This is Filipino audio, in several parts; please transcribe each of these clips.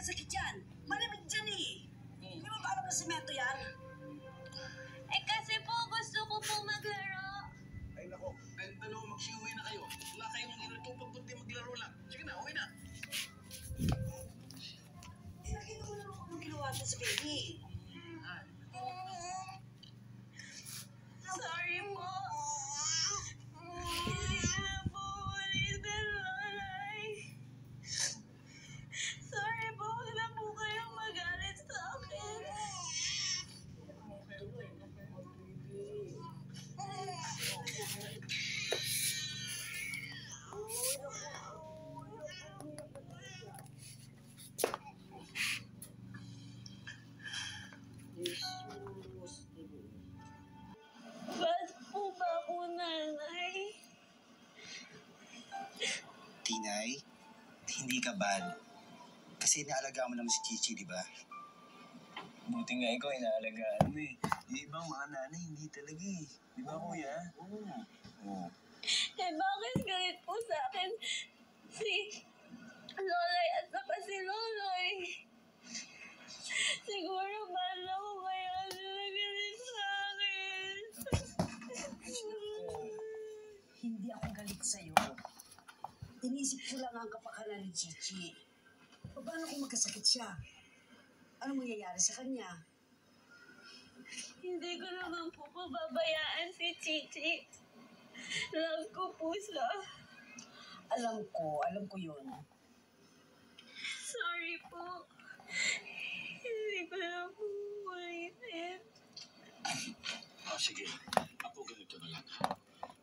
magkasakit yan. Malamig dyan eh. Di ba parang na semento yan? Eh kasi po, gusto ko po maglaro. Ay nako, kayong dalawa magsiuwi na kayo. Wala kayong inutupag kundi maglaro lang. Sige na, uwi na. Eh, nakita ko naman kung ginawa ito sa baby. Sorry po. Hindi na po ulit na Lolay. Sorry po, huwag na po kayong magalit sa akin. Bad po ba ako, nanay? Tinay, hindi ka bad. Kasi inaalagaan mo naman si Chichi, di ba? Buti nga ikaw, inaalagaan mo eh. Yung ibang mga nanay, hindi talaga eh. Di ba, kuya? Oo. Eh, bakit galit po sa akin si Lolay at saka si Loloy? Siguro mahal ako kaya sila galit sa akin. Hindi ako galit sa'yo. Inisip ko lang ang kapakanan ni Chichi. Paano kung magkasakit siya? Ano mangyayari sa kanya? Hindi ko naman po pababayaan si Chichi. Love ko po siya. Alam ko yun. Sorry po. Hindi ko na po ulitin. Sige. Apo, ganito na lang ha.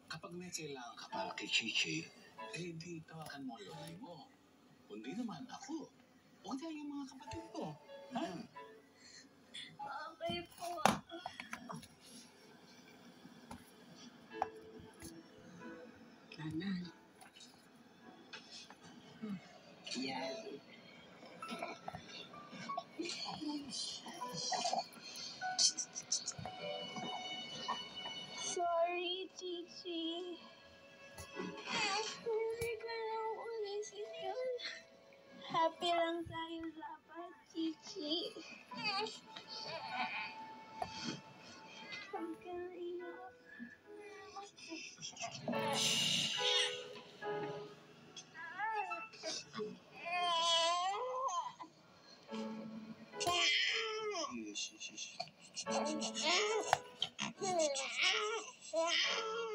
Kapag may kailangan ka para kay Chichi, eh di tawakan mo ang lolay mo. Kundi naman ako. O kaya yung mga kapatid ko. Ha? Okay po. Nanan. Yan. Sorry, Chichi. Hindi ko na ulitin yun. Happy lang tayo dapat, Chichi. Huwag ka na iyak. Yes.